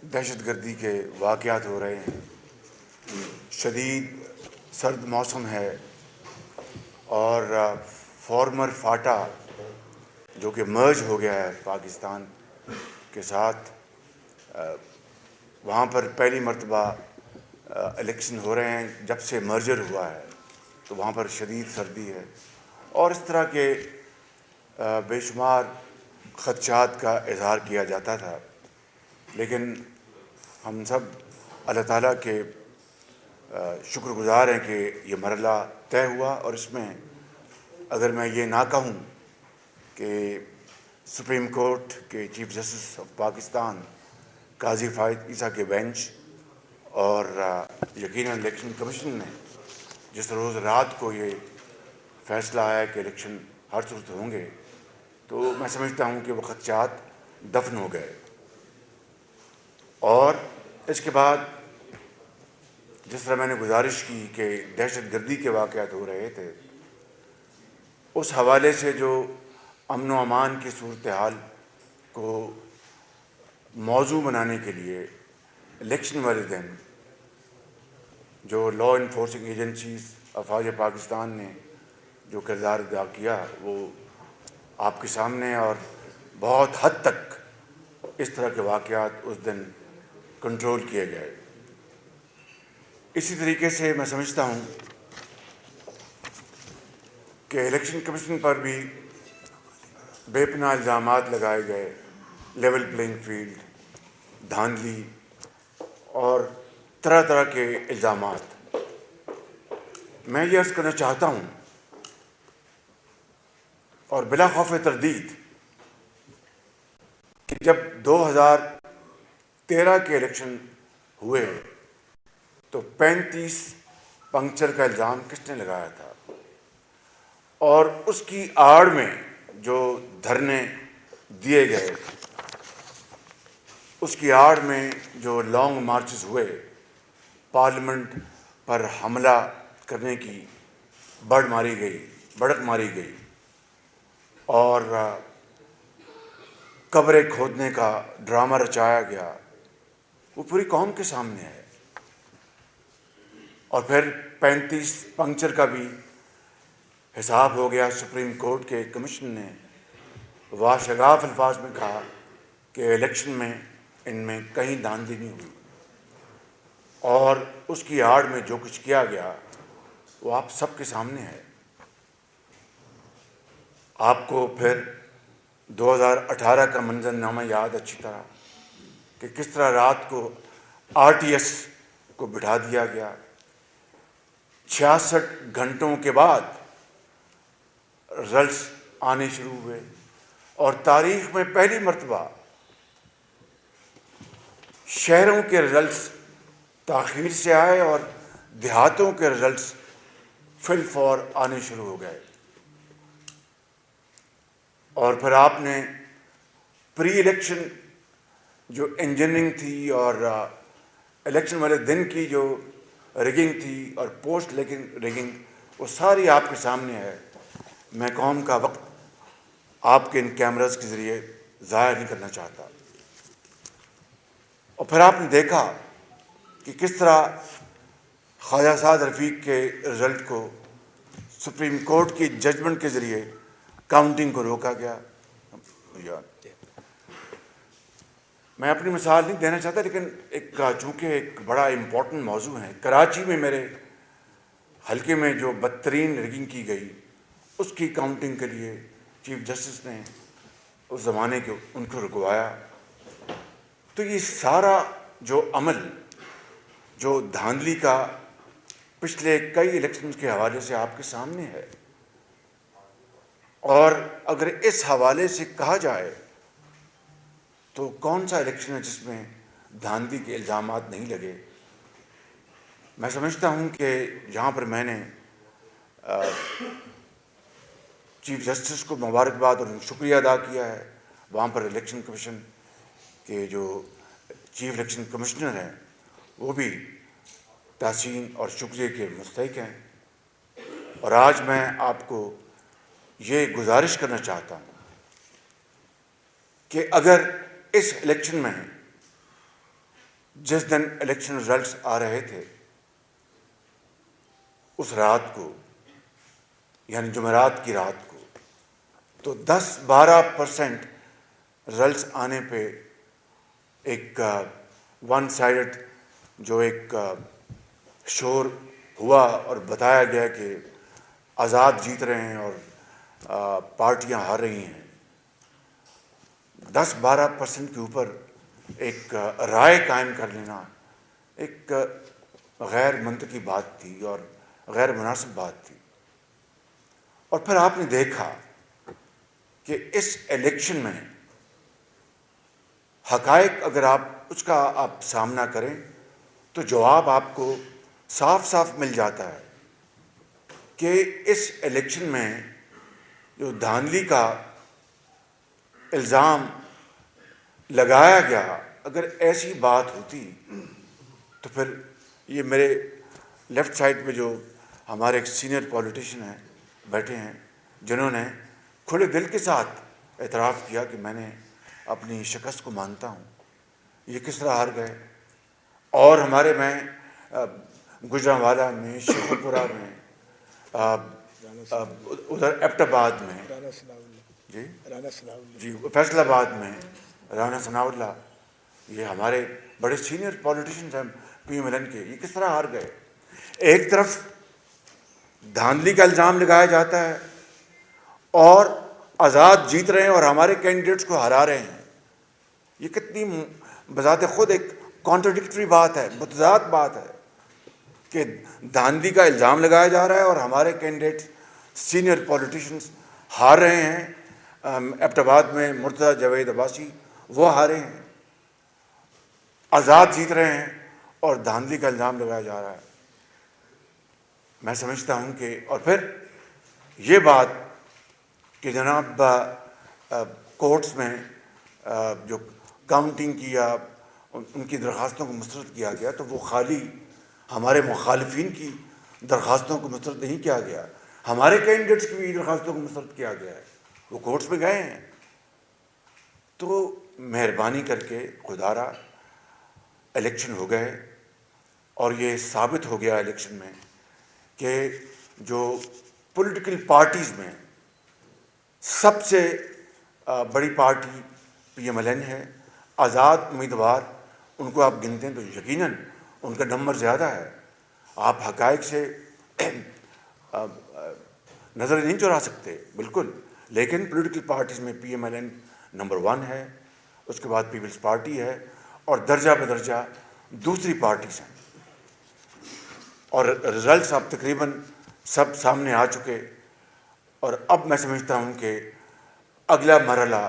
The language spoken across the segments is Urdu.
دہشت گردی کے واقعات ہو رہے ہیں، شدید سرد موسم ہے، اور فارمر فاٹا جو کہ مرج ہو گیا ہے پاکستان کے ساتھ، وہاں پر پہلی مرتبہ الیکشن ہو رہے ہیں جب سے مرجر ہوا ہے، تو وہاں پر شدید سردی ہے، اور اس طرح کے بے شمار خدشات کا اظہار کیا جاتا تھا، لیکن ہم سب اللہ تعالیٰ کے شکر گزار ہیں کہ یہ مرحلہ طے ہوا، اور اس میں اگر میں یہ نہ کہوں کہ سپریم کورٹ کے چیف جسٹس آف پاکستان قاضی فائد عیسیٰ کے بینچ اور یقیناً الیکشن کمیشن نے جس روز رات کو یہ فیصلہ آیا کہ الیکشن ہر صورت ہوں گے، تو میں سمجھتا ہوں کہ وہ خدشات دفن ہو گئے۔ اور اس کے بعد جس طرح میں نے گزارش کی کہ دہشت گردی کے واقعات ہو رہے تھے، اس حوالے سے جو امن و امان کی صورتحال کو موضوع بنانے کے لیے الیکشن والے دن جو لا انفورسنگ ایجنسیز افواج پاکستان نے جو کردار ادا کیا، وہ آپ کے سامنے، اور بہت حد تک اس طرح کے واقعات اس دن کنٹرول کیے گئے۔ اسی طریقے سے میں سمجھتا ہوں کہ الیکشن کمیشن پر بھی بے پناہ الزامات لگائے گئے، لیول پلینگ فیلڈ، دھاندلی اور طرح طرح کے الزامات۔ میں یہ عرض کرنا چاہتا ہوں، اور بلا خوف تردید، کہ جب 2013 کے الیکشن ہوئے تو 35 پنکچر کا الزام کس نے لگایا تھا، اور اس کی آڑ میں جو دھرنے دیے گئے، اس کی آڑ میں جو لانگ مارچز ہوئے، پارلیمنٹ پر حملہ کرنے کی بڑک ماری گئی، اور قبریں کھودنے کا ڈرامہ رچایا گیا، وہ پوری قوم کے سامنے ہے۔ اور پھر 35 پنکچر کا بھی حساب ہو گیا۔ سپریم کورٹ کے کمیشن نے واشگاف الفاظ میں کہا کہ الیکشن میں ان میں کہیں دھاندلی نہیں ہوئی، اور اس کی آڑ میں جو کچھ کیا گیا وہ آپ سب کے سامنے ہے۔ آپ کو پھر 2018 کا منظرنامہ یاد اچھی طرح کہ کس طرح رات کو RTS کو بٹھا دیا گیا، 66 گھنٹوں کے بعد رزلٹس آنے شروع ہوئے، اور تاریخ میں پہلی مرتبہ شہروں کے رزلٹس تاخیر سے آئے اور دیہاتوں کے رزلٹس فی الفور آنے شروع ہو گئے۔ اور پھر آپ نے پری الیکشن جو انجینئرنگ تھی اور الیکشن والے دن کی جو ریگنگ تھی اور پوسٹ ریگنگ، وہ ساری آپ کے سامنے ہے۔ میں قوم کا وقت آپ کے ان کیمراز کے ذریعے ضائع نہیں کرنا چاہتا۔ اور پھر آپ نے دیکھا کہ کس طرح خواجہ سعد رفیق کے رزلٹ کو سپریم کورٹ کی ججمنٹ کے ذریعے کاؤنٹنگ کو روکا گیا۔ میں اپنی مثال نہیں دینا چاہتا، لیکن چونکہ ایک بڑا امپورٹنٹ موضوع ہے، کراچی میں میرے حلقے میں جو بدترین ریگنگ کی گئی، اس کی کاؤنٹنگ کے لیے چیف جسٹس نے اس زمانے کے ان کو رکوایا۔ تو یہ سارا جو عمل جو دھاندلی کا پچھلے کئی الیکشن کے حوالے سے آپ کے سامنے ہے، اور اگر اس حوالے سے کہا جائے تو کون سا الیکشن ہے جس میں دھاندلی کے الزامات نہیں لگے؟ میں سمجھتا ہوں کہ جہاں پر میں نے چیف جسٹس کو مبارکباد اور شکریہ ادا کیا ہے، وہاں پر الیکشن کمیشن کے جو چیف الیکشن کمشنر ہیں وہ بھی تحسین اور شکریہ کے مستحق ہیں۔ اور آج میں آپ کو یہ گزارش کرنا چاہتا ہوں، کہ اگر اس الیکشن میں جس دن الیکشن رزلٹس آ رہے تھے اس رات کو، یعنی جمعرات کی رات کو، تو 10-12% رزلٹس آنے پہ ایک ون سائڈڈ جو ایک شور ہوا اور بتایا گیا کہ آزاد جیت رہے ہیں اور پارٹیاں ہار رہی ہیں. 10-12% کے اوپر ایک رائے قائم کر لینا ایک غیر منطقی بات تھی اور غیر مناسب بات تھی. اور پھر آپ نے دیکھا کہ اس الیکشن میں حقائق اگر اس کا آپ سامنا کریں تو جواب آپ کو صاف صاف مل جاتا ہے کہ اس الیکشن میں جو دھاندلی کا الزام لگایا گیا، اگر ایسی بات ہوتی تو پھر یہ میرے لیفٹ سائڈ پہ جو ہمارے ایک سینئر پولیٹیشین ہیں بیٹھے ہیں جنہوں نے کھلے دل کے ساتھ اعتراف کیا کہ میں نے اپنی شکست کو مانتا ہوں، یہ کس طرح ہار گئے. اور ہمارے میں گجرانوالہ میں، شیخوپورہ میں، ادھر ایبٹ آباد میں، جی فیصل آباد میں رانا ثناء اللہ، یہ ہمارے بڑے سینئر پولیٹیشینز ہیں پی ایم ایل این کے، یہ کس طرح ہار گئے. ایک طرف دھاندلی کا الزام لگایا جاتا ہے اور آزاد جیت رہے ہیں اور ہمارے کینڈیڈیٹس کو ہرا رہے ہیں. یہ کتنی بذات خود ایک کانٹرڈکٹری بات ہے، متضاد بات ہے کہ دھاندلی کا الزام لگایا جا رہا ہے اور ہمارے کینڈیڈیٹ سینئر پولیٹیشینز ہار رہے ہیں. ایبٹ آباد میں مرتضیٰ جاوید عباسی وہ ہارے ہیں، آزاد جیت رہے ہیں اور دھاندلی کا الزام لگایا جا رہا ہے. میں سمجھتا ہوں کہ اور پھر یہ بات کہ جناب کورٹس میں جو کاؤنٹنگ کی یا ان کی درخواستوں کو مسترد کیا گیا تو وہ خالی ہمارے مخالفین کی درخواستوں کو مسترد نہیں کیا گیا، ہمارے کینڈیڈیٹس کی بھی درخواستوں کو مسترد کیا گیا ہے، وہ کورٹس میں گئے ہیں. تو مہربانی کر کے خدارا الیکشن ہو گئے اور یہ ثابت ہو گیا الیکشن میں کہ جو پولیٹیکل پارٹیز میں سب سے بڑی party P M L N ہے. آزاد امیدوار ان کو آپ گنتے ہیں تو یقیناً ان کا نمبر زیادہ ہے. آپ حقائق سے نظر نہیں چرا سکتے بالکل، لیکن پولیٹیکل پارٹیز میں P M L N number 1 ہے، اس کے بعد پیپلز پارٹی ہے اور درجہ بدرجہ دوسری پارٹیز ہیں. اور رزلٹس اب تقریباً سب سامنے آ چکے اور اب میں سمجھتا ہوں کہ اگلا مرحلہ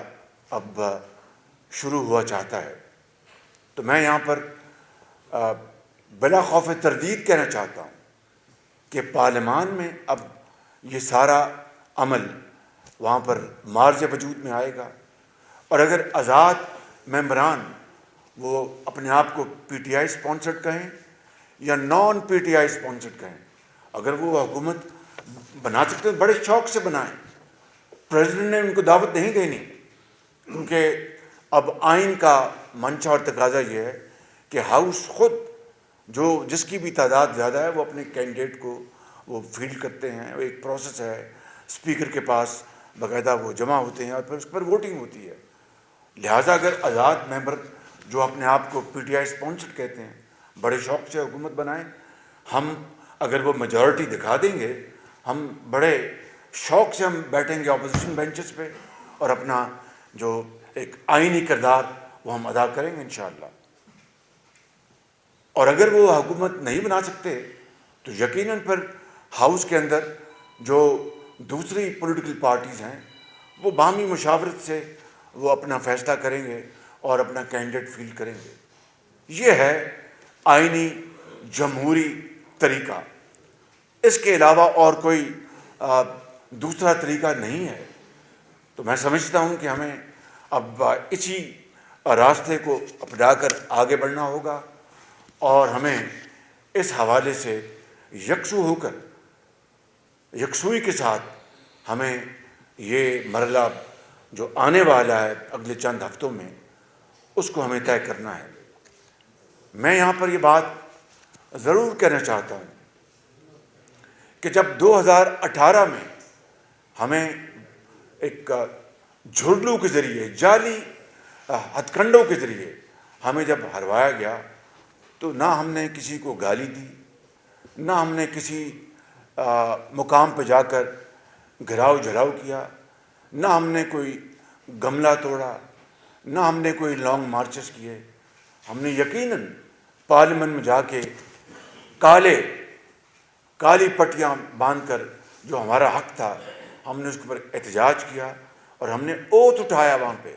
اب شروع ہوا چاہتا ہے. تو میں یہاں پر بلا خوف تردید کہنا چاہتا ہوں کہ پارلیمان میں اب یہ سارا عمل وہاں پر مارج وجود میں آئے گا. اور اگر آزاد ممبران وہ اپنے آپ کو پی ٹی آئی اسپانسرڈ کہیں یا naan P T I sponsored کہیں، اگر وہ حکومت بنا سکتے ہیں بڑے شوق سے بنائیں. پریزیڈنٹ نے ان کو دعوت نہیں دینی کیونکہ اب آئین کا منشا اور تقاضا یہ ہے کہ ہاؤس خود جس کی بھی تعداد زیادہ ہے وہ اپنے کینڈیڈیٹ کو وہ فیلڈ کرتے ہیں. ایک پروسیس ہے، اسپیکر کے پاس باقاعدہ وہ جمع ہوتے ہیں اور پھر اس پر ووٹنگ ہوتی ہے. لہٰذا اگر آزاد ممبر جو اپنے آپ کو پی ٹی آئی اسپانسرڈ کہتے ہیں بڑے شوق سے حکومت بنائیں، ہم اگر وہ میجورٹی دکھا دیں گے ہم بڑے شوق سے ہم بیٹھیں گے اپوزیشن بینچز پہ اور اپنا جو ایک آئینی کردار وہ ہم ادا کریں گے انشاءاللہ. اور اگر وہ حکومت نہیں بنا سکتے تو یقیناً پھر ہاؤس کے اندر جو دوسری پولیٹیکل پارٹیز ہیں وہ باہمی مشاورت سے وہ اپنا فیصلہ کریں گے اور اپنا کینڈیڈیٹ فیلڈ کریں گے. یہ ہے آئینی جمہوری طریقہ، اس کے علاوہ اور کوئی دوسرا طریقہ نہیں ہے. تو میں سمجھتا ہوں کہ ہمیں اب اسی راستے کو اپنا کر آگے بڑھنا ہوگا اور ہمیں اس حوالے سے یکسو ہو کر یکسوئی کے ساتھ ہمیں یہ مرحلہ جو آنے والا ہے اگلے چند ہفتوں میں اس کو ہمیں طے کرنا ہے. میں یہاں پر یہ بات ضرور کہنا چاہتا ہوں کہ جب 2018 میں ہمیں ایک جھرلو کے ذریعے، جعلی ہتھ کنڈوں کے ذریعے ہمیں جب ہروایا گیا، تو نہ ہم نے کسی کو گالی دی، نہ ہم نے کسی مقام پہ جا کر گھراؤ جھراؤ کیا، نہ ہم نے کوئی گملہ توڑا، نہ ہم نے کوئی لانگ مارچز کیے. ہم نے یقیناً پارلیمنٹ میں جا کے کالی پٹیاں باندھ کر جو ہمارا حق تھا ہم نے اس کے اوپر احتجاج کیا، اور ہم نے اوت اٹھایا وہاں پہ.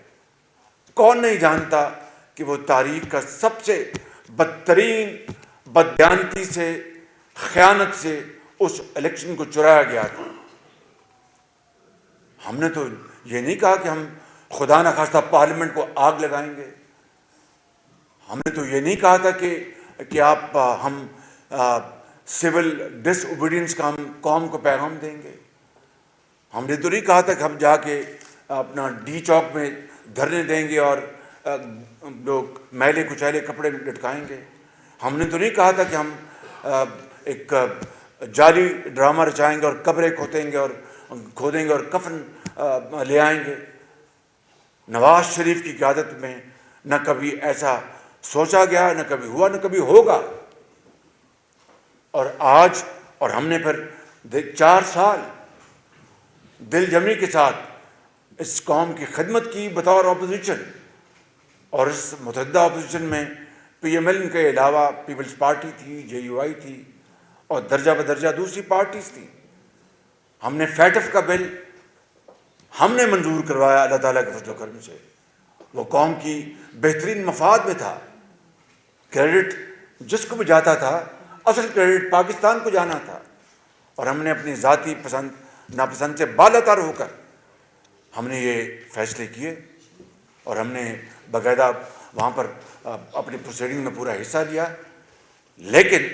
کون نہیں جانتا کہ وہ تاریخ کا سب سے بدترین بددیانتی سے، خیانت سے اس الیکشن کو چرایا گیا تھا. ہم نے تو یہ نہیں کہا کہ ہم خدا نخواستہ پارلیمنٹ کو آگ لگائیں گے. ہم نے تو یہ نہیں کہا تھا کہ ہم سول ڈس اوبیڈینس کا ہم قوم کو پیغام دیں گے. ہم نے تو نہیں کہا تھا کہ ہم جا کے اپنا ڈی چوک میں دھرنے دیں گے اور لوگ میلے کچیلے کپڑے لٹکائیں گے. ہم نے تو نہیں کہا تھا کہ ہم ایک جعلی ڈرامہ رچائیں گے اور قبریں کھودیں گے اور کفن لے آئیں گے. نواز شریف کی قیادت میں نہ کبھی ایسا سوچا گیا، نہ کبھی ہوا، نہ کبھی ہوگا. اور آج ہم نے پھر 4 سال دل جمعی کے ساتھ اس قوم کی خدمت کی بطور اپوزیشن. اور اس متحدہ اپوزیشن میں پی ایم ایل کے علاوہ پیپلز پارٹی تھی، جے یو آئی تھی، اور درجہ بدرجہ دوسری پارٹیز تھی. ہم نے فیٹف کا بل ہم نے منظور کروایا اللہ تعالیٰ کے فضل و کرم سے. وہ قوم کی بہترین مفاد میں تھا. کریڈٹ جس کو بھی جاتا تھا، اصل کریڈٹ پاکستان کو جانا تھا. اور ہم نے اپنی ذاتی پسند ناپسند سے بالاتر ہو کر ہم نے یہ فیصلے کیے، اور ہم نے باقاعدہ وہاں پر اپنی پروسیڈنگ میں پورا حصہ لیا. لیکن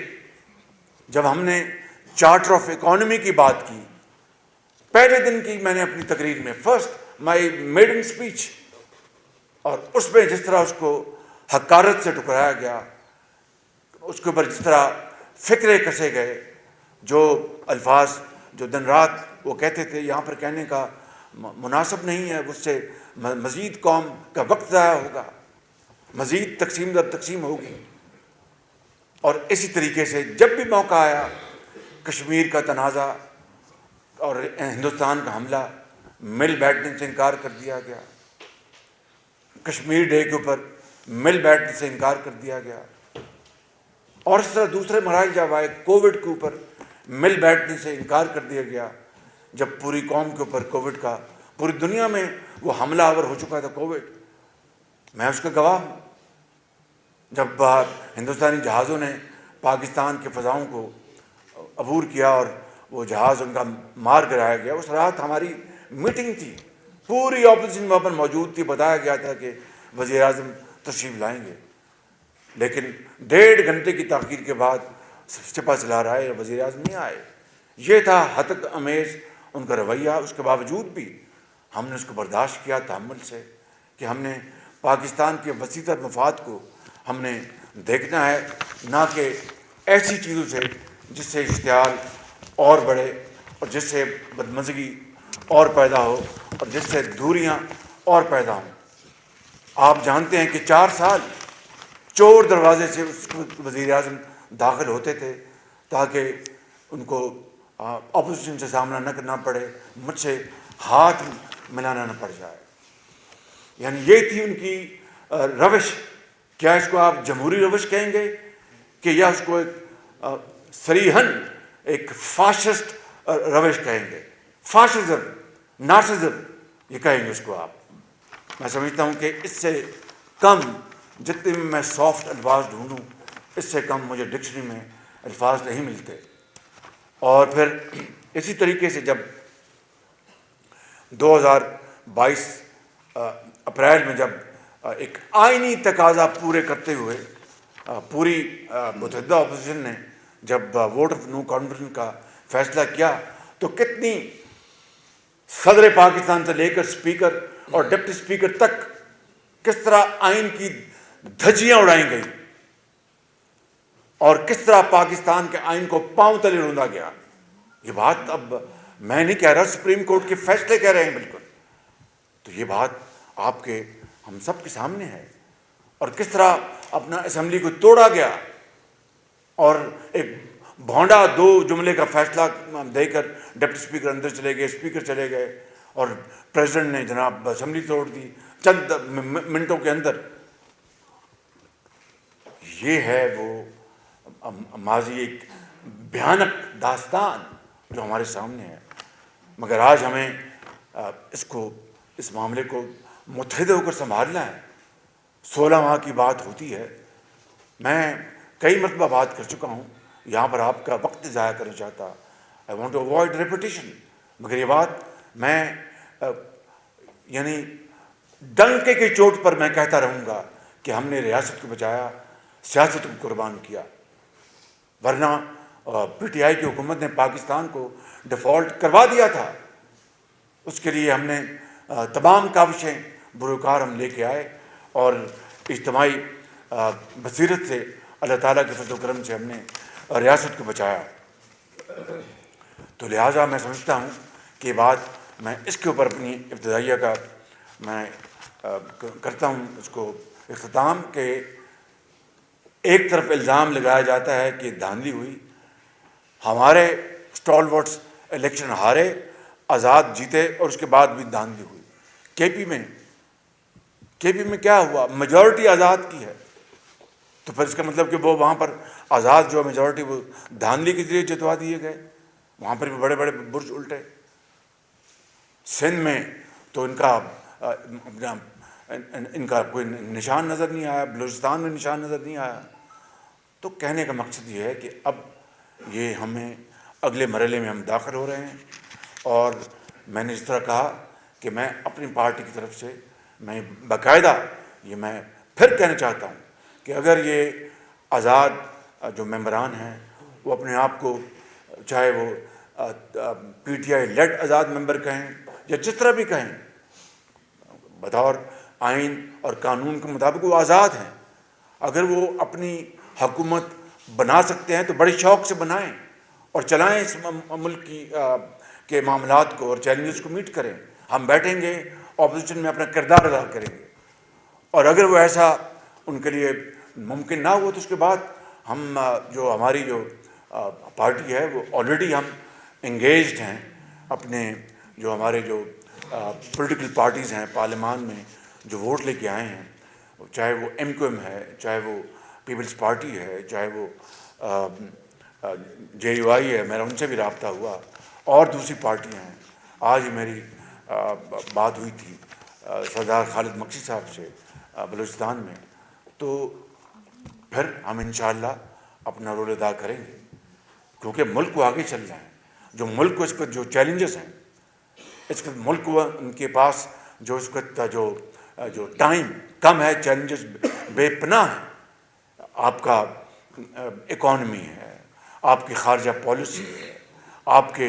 جب ہم نے چارٹر آف اکانومی کی بات کی، پہلے دن کی میں نے اپنی تقریر میں فرسٹ مائی میڈن اسپیچ، اور اس میں جس طرح اس کو حقارت سے ٹکرایا گیا، اس کے اوپر جس طرح فکرے کسے گئے، جو الفاظ جو دن رات وہ کہتے تھے یہاں پر کہنے کا مناسب نہیں ہے، اس سے مزید قوم کا وقت ضائع ہوگا، مزید تقسیم در تقسیم ہوگی. اور اسی طریقے سے جب بھی موقع آیا، کشمیر کا تنازع اور ہندوستان کا حملہ، مل بیٹھنے سے انکار کر دیا گیا. کشمیر ڈے کے اوپر مل بیٹھنے سے انکار کر دیا گیا. اور اس طرح دوسرے مراحل جب آئے، کووڈ کے اوپر مل بیٹھنے سے انکار کر دیا گیا، جب پوری قوم کے اوپر کووڈ کا پوری دنیا میں وہ حملہ آور ہو چکا تھا کووڈ. میں اس کا گواہ ہوں. جب ہندوستانی جہازوں نے پاکستان کے فضاؤں کو عبور کیا اور وہ جہاز ان کا مار گرایا گیا، اس رات ہماری میٹنگ تھی، پوری اپوزیشن وہاں پر موجود تھی. بتایا گیا تھا کہ وزیر اعظم تشریف لائیں گے، لیکن 1.5 گھنٹے کی تاخیر کے بعد سپہ سالار آئے، وزیر اعظم نہیں آئے. یہ تھا ہتک امیز ان کا رویہ. اس کے باوجود بھی ہم نے اس کو برداشت کیا تحمل سے، کہ ہم نے پاکستان کے وسیع تر مفاد کو ہم نے دیکھنا ہے، نہ کہ ایسی چیزوں سے جس سے اشتعال اور بڑھے، اور جس سے بدمزگی اور پیدا ہو، اور جس سے دوریاں اور پیدا ہوں. آپ جانتے ہیں کہ 4 سال چور دروازے سے وزیر اعظم داخل ہوتے تھے تاکہ ان کو اپوزیشن سے سامنا نہ کرنا پڑے، مجھ سے ہاتھ ملانا نہ پڑ جائے. یعنی یہ تھی ان کی روش. کیا اس کو آپ جمہوری روش کہیں گے، کہ یا اس کو ایک صریحاً ایک فاشسٹ روش کہیں گے؟ فاشزم، نارسزم یہ کہیں گے اس کو آپ. میں سمجھتا ہوں کہ اس سے کم، جتنے میں سافٹ الفاظ ڈھونڈوں، اس سے کم مجھے ڈکشنری میں الفاظ نہیں ملتے. اور پھر اسی طریقے سے جب 2022 اپریل میں جب ایک آئینی تقاضا پورے کرتے ہوئے پوری متحدہ اپوزیشن نے جب ووٹ آف نو کانفیڈنس کا فیصلہ کیا، تو کتنی صدر پاکستان سے لے کر اسپیکر اور ڈپٹی اسپیکر تک کس طرح آئین کی دھجیاں اڑائیں گئی. اور کس طرح پاکستان کے آئین کو پاؤں تلے روندا گیا. یہ بات اب میں نہیں کہہ رہا, سپریم کورٹ کے فیصلے کہہ رہے ہیں بالکل. تو یہ بات آپ کے ہم سب کے سامنے ہے. اور کس طرح اپنا اسمبلی کو توڑا گیا اور ایک بھونڈا 2 جملے کا فیصلہ دے کر ڈپٹی اسپیکر اندر چلے گئے, اسپیکر چلے گئے, اور پریزیڈنٹ نے جناب اسمبلی توڑ دی چند منٹوں کے اندر. یہ ہے وہ ماضی ایک بھیانک داستان جو ہمارے سامنے ہے. مگر آج ہمیں اس معاملے کو متحد ہو کر سنبھالنا ہے. 16 ماہ کی بات ہوتی ہے. میں کئی مرتبہ بات کر چکا ہوں, یہاں پر آپ کا وقت ضائع کرنا چاہتا. I want to avoid repetition. مگر یہ بات میں یعنی ڈنکے کی چوٹ پر میں کہتا رہوں گا کہ ہم نے ریاست کو بچایا, سیاست کو قربان کیا. ورنہ پی ٹی آئی کی حکومت نے پاکستان کو ڈیفالٹ کروا دیا تھا. اس کے لیے ہم نے تمام کاوشیں بروکار ہم لے کے آئے, اور اجتماعی بصیرت سے اللہ تعالیٰ کے فضل و کرم سے ہم نے ریاست کو بچایا. تو لہٰذا میں سمجھتا ہوں کہ بات میں اس کے اوپر اپنی ابتدائیہ کا میں کرتا ہوں اس کو اختتام. کہ ایک طرف الزام لگایا جاتا ہے کہ دھاندلی ہوئی, ہمارے اسٹالورٹس الیکشن ہارے, آزاد جیتے, اور اس کے بعد بھی دھاندلی ہوئی. کے پی میں کیا ہوا؟ میجورٹی آزاد کی ہے. تو پھر اس کا مطلب کہ وہ وہاں پر آزاد جو میجورٹی وہ دھاندلی کے ذریعے جتوا دیے گئے. وہاں پر بھی بڑے بڑے برج الٹے. سندھ میں تو ان کا کوئی نشان نظر نہیں آیا, بلوچستان میں نشان نظر نہیں آیا. تو کہنے کا مقصد یہ ہے کہ اب یہ ہمیں اگلے مرحلے میں ہم داخل ہو رہے ہیں. اور میں نے اس طرح کہا کہ میں اپنی پارٹی کی طرف سے میں باقاعدہ یہ میں پھر کہنا چاہتا ہوں کہ اگر یہ آزاد جو ممبران ہیں وہ اپنے آپ کو چاہے وہ پی ٹی آئی لیڈ آزاد ممبر کہیں یا جس طرح بھی کہیں, بطور آئین اور قانون کے مطابق وہ آزاد ہیں. اگر وہ اپنی حکومت بنا سکتے ہیں تو بڑے شوق سے بنائیں اور چلائیں اس ملک کے معاملات کو اور چیلنجز کو میٹ کریں. ہم بیٹھیں گے, اپوزیشن میں اپنا کردار ادا کریں گے. اور اگر وہ ایسا ان کے لیے ممکن نہ ہو تو اس کے بعد ہم جو ہماری جو پارٹی ہے وہ آلریڈی ہم انگیجڈ ہیں. اپنے جو ہمارے جو پولیٹیکل پارٹیز ہیں پارلیمان میں جو ووٹ لے کے آئے ہیں, چاہے وہ ایم کیو ایم ہے, چاہے وہ پیپلز پارٹی ہے, چاہے وہ جے یو آئی ہے, میرا ان سے بھی رابطہ ہوا, اور دوسری پارٹیاں ہیں. آج میری بات ہوئی تھی سردار خالد مکسی صاحب سے بلوچستان میں. تو پھر ہم انشاءاللہ اپنا رول ادا کریں گے, کیونکہ ملک کو آگے چل رہا ہے. جو ملک کو اس وقت جو چیلنجز ہیں, اس وقت ملک کو ان کے پاس جو اس وقت جو ٹائم کم ہے, چیلنجز بے پناہ ہیں. آپ کا اکانومی ہے, آپ کی خارجہ پالیسی ہے, آپ کے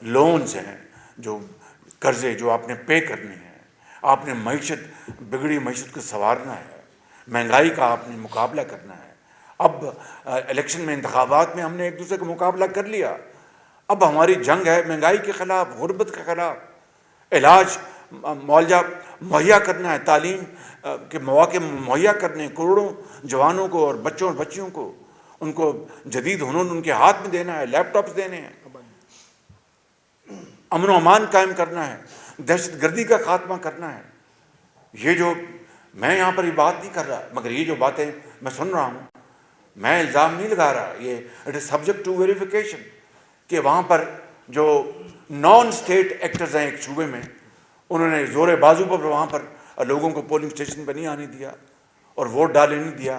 لونز ہیں, جو قرضے جو آپ نے پے کرنے ہیں, آپ نے معیشت بگڑی معیشت کو سنوارنا ہے, مہنگائی کا آپ نے مقابلہ کرنا ہے. اب الیکشن میں انتخابات میں ہم نے ایک دوسرے کا مقابلہ کر لیا. اب ہماری جنگ ہے مہنگائی کے خلاف, غربت کے خلاف. علاج معالجہ مہیا کرنا ہے, تعلیم کے مواقع مہیا کرنے, کروڑوں جوانوں کو اور بچوں اور بچیوں کو ان کو جدید ہنر ان کے ہاتھ میں دینا ہے, لیپ ٹاپس دینے ہیں, امن و امان قائم کرنا ہے, دہشت گردی کا خاتمہ کرنا ہے. یہ جو میں یہاں پر یہ بات نہیں کر رہا, مگر یہ جو باتیں میں سن رہا ہوں, میں الزام نہیں لگا رہا, یہ it is subject to verification کہ وہاں پر جو نان اسٹیٹ ایکٹرز ہیں ایک صوبے میں, انہوں نے زور بازو پر وہاں پر لوگوں کو پولنگ اسٹیشن پہ نہیں آنے دیا اور ووٹ ڈالنے نہیں دیا,